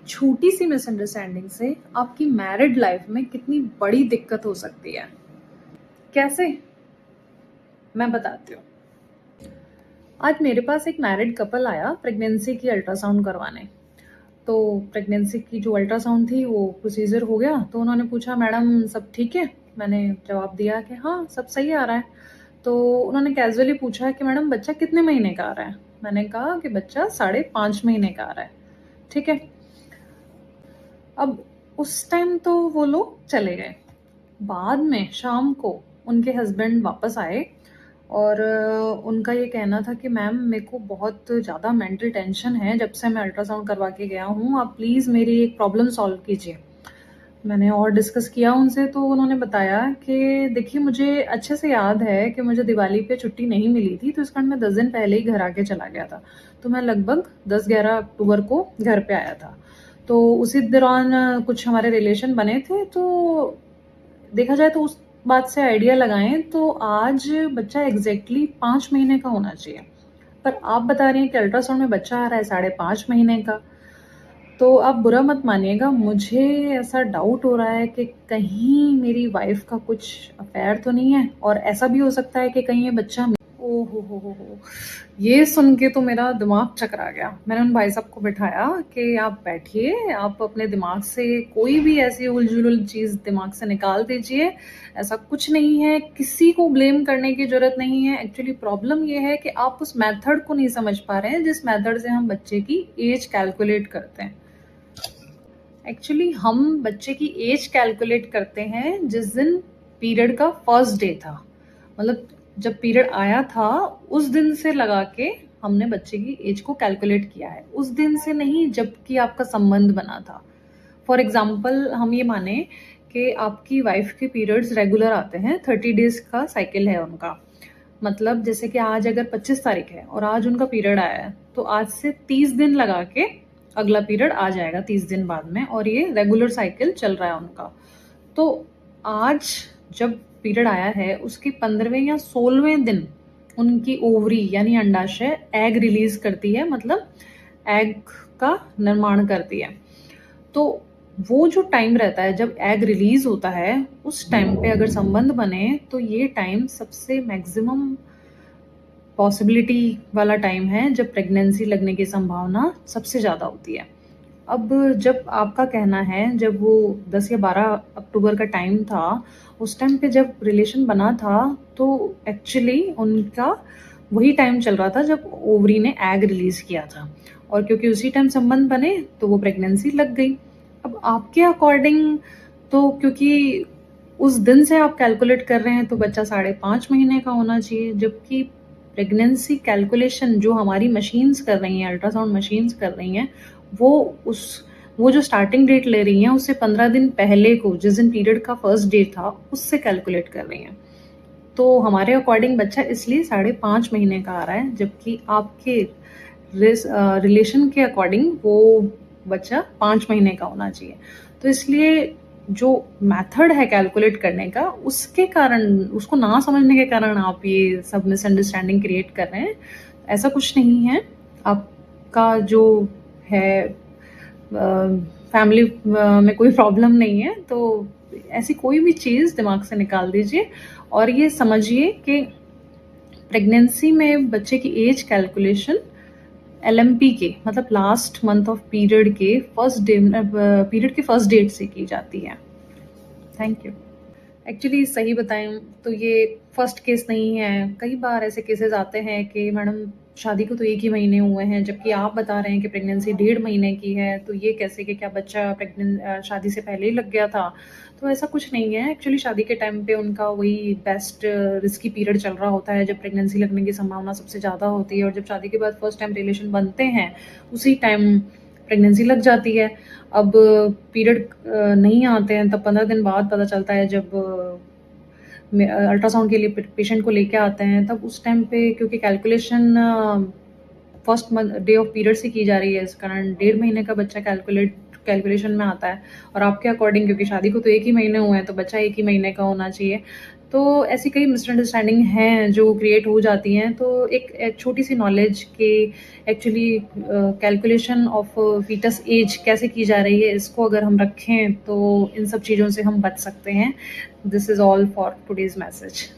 छोटी सी मिसअंडरस्टैंडिंग से आपकी मैरिड लाइफ में कितनी बड़ी दिक्कत हो सकती है। कैसे? मैं बताती हूँ। आज मेरे पास एक मैरिड कपल आया प्रेगनेंसी की अल्ट्रासाउंड करवाने। तो प्रेगनेंसी की जो अल्ट्रासाउंड थी वो प्रोसीजर हो गया, तो उन्होंने पूछा मैडम सब ठीक है। मैंने जवाब दिया कि हाँ सब सही आ रहा है। तो उन्होंने कैजुअली पूछा कि मैडम बच्चा कितने महीने का आ रहा है। मैंने कहा कि बच्चा 5.5 महीने का आ रहा है। ठीक है। अब उस टाइम तो वो लोग चले गए। बाद में शाम को उनके हस्बैंड वापस आए और उनका ये कहना था कि मैम मेरे को बहुत ज़्यादा मेंटल टेंशन है जब से मैं अल्ट्रासाउंड करवा के गया हूँ, आप प्लीज़ मेरी एक प्रॉब्लम सॉल्व कीजिए। मैंने और डिस्कस किया उनसे, तो उन्होंने बताया कि देखिए मुझे अच्छे से याद है कि मुझे दिवाली पे छुट्टी नहीं मिली थी, तो इस कारण मैं 10 दिन पहले ही घर आके चला गया था। तो मैं लगभग 10-11 अक्टूबर को घर पे आया था। तो उसी दौरान कुछ हमारे रिलेशन बने थे, तो देखा जाए तो उस बात से आइडिया लगाएं तो आज बच्चा एग्जैक्टली 5 महीने का होना चाहिए। पर आप बता रही हैं कि अल्ट्रासाउंड में बच्चा आ रहा है 5.5 महीने का। तो आप बुरा मत मानिएगा, मुझे ऐसा डाउट हो रहा है कि कहीं मेरी वाइफ का कुछ अफेयर तो नहीं है, और ऐसा भी हो सकता है कि कहीं ये बच्चा ओ हो। ये सुन के तो मेरा दिमाग चकरा गया। मैंने उन भाई साहब को बिठाया कि आप बैठिए, आप अपने दिमाग से कोई भी ऐसी उलझुल चीज़ दिमाग से निकाल दीजिए। ऐसा कुछ नहीं है, किसी को ब्लेम करने की ज़रूरत नहीं है। एक्चुअली प्रॉब्लम ये है कि आप उस मेथड को नहीं समझ पा रहे हैं जिस मेथड से हम बच्चे की एज कैलकुलेट करते हैं। एक्चुअली हम बच्चे की एज कैलकुलेट करते हैं जिस दिन पीरियड का फर्स्ट डे था, मतलब जब पीरियड आया था उस दिन से लगा के हमने बच्चे की एज को कैलकुलेट किया है, उस दिन से नहीं जबकि आपका संबंध बना था। फॉर एग्जाम्पल हम ये माने कि आपकी वाइफ के पीरियड्स रेगुलर आते हैं, 30 डेज का साइकिल है उनका। मतलब जैसे कि आज अगर 25 तारीख है और आज उनका पीरियड आया है, तो आज से 30 दिन लगा के अगला पीरियड आ जाएगा 30 दिन बाद में, और ये रेगुलर साइकिल चल रहा है उनका। तो आज जब पीरियड आया है उसके 15वें या 16वें दिन उनकी ओवरी यानी अंडाशय एग रिलीज करती है, मतलब एग का निर्माण करती है। तो वो जो टाइम रहता है जब एग रिलीज होता है, उस टाइम पे अगर संबंध बने तो ये टाइम सबसे मैक्सिमम पॉसिबिलिटी वाला टाइम है जब प्रेगनेंसी लगने की संभावना सबसे ज़्यादा होती है। अब जब आपका कहना है जब वो 10 या 12 अक्टूबर का टाइम था, उस टाइम पे जब रिलेशन बना था, तो एक्चुअली उनका वही टाइम चल रहा था जब ओवरी ने एग रिलीज किया था, और क्योंकि उसी टाइम संबंध बने तो वो प्रेगनेंसी लग गई। अब आपके अकॉर्डिंग तो क्योंकि उस दिन से आप कैलकुलेट कर रहे हैं तो बच्चा 5.5 महीने का होना चाहिए, जबकि प्रेगनेंसी कैलकुलेशन जो हमारी मशीन्स कर रही हैं, अल्ट्रासाउंड मशीन्स कर रही हैं, वो जो स्टार्टिंग डेट ले रही हैं उससे 15 दिन पहले को, जिस दिन पीरियड का फर्स्ट डे था, उससे कैलकुलेट कर रही हैं। तो हमारे अकॉर्डिंग बच्चा इसलिए 5.5 महीने का आ रहा है, जबकि आपके रिलेशन के अकॉर्डिंग वो बच्चा 5 महीने का होना चाहिए। तो इसलिए जो मेथड है कैलकुलेट करने का, उसके कारण, उसको ना समझने के कारण आप ये सब मिसअंडरस्टैंडिंग क्रिएट कर रहे हैं। ऐसा कुछ नहीं है। आपका जो है फैमिली में कोई प्रॉब्लम नहीं है, तो ऐसी कोई भी चीज़ दिमाग से निकाल दीजिए और ये समझिए कि प्रेगनेंसी में बच्चे की एज कैलकुलेशन LMP के, मतलब लास्ट मंथ ऑफ पीरियड के फर्स्ट डेट से की जाती है। Thank you. एक्चुअली सही बताएं तो ये फर्स्ट केस नहीं है। कई बार ऐसे केसेस आते हैं कि मैडम शादी को तो 1 ही महीने हुए हैं, जबकि आप बता रहे हैं कि प्रेगनेंसी 1.5 महीने की है, तो ये कैसे कि क्या बच्चा शादी से पहले ही लग गया था? तो ऐसा कुछ नहीं है। एक्चुअली शादी के टाइम पे उनका वही बेस्ट रिस्की पीरियड चल रहा होता है जब प्रेगनेंसी लगने की संभावना सबसे ज़्यादा होती है, और जब शादी के बाद फर्स्ट टाइम रिलेशन बनते हैं उसी टाइम प्रेगनेंसी लग जाती है। अब पीरियड नहीं आते हैं तब 15 दिन बाद पता चलता है, जब अल्ट्रासाउंड के लिए पेशेंट को लेके आते हैं, तब उस टाइम पे क्योंकि calculation first day of period से की जा रही है, इस कारण 1.5 महीने का बच्चा कैलकुलेशन में आता है। और आपके अकॉर्डिंग क्योंकि शादी को तो 1 ही महीने हुए हैं तो बच्चा 1 ही महीने का होना चाहिए। तो ऐसी कई मिसअंडरस्टैंडिंग हैं जो क्रिएट हो जाती हैं। तो एक छोटी-सी नॉलेज कि actually calculation of foetus age कैसे की जा रही है, इसको अगर हम रखें तो इन सब चीज़ों से हम बच सकते हैं। This is all for today's message.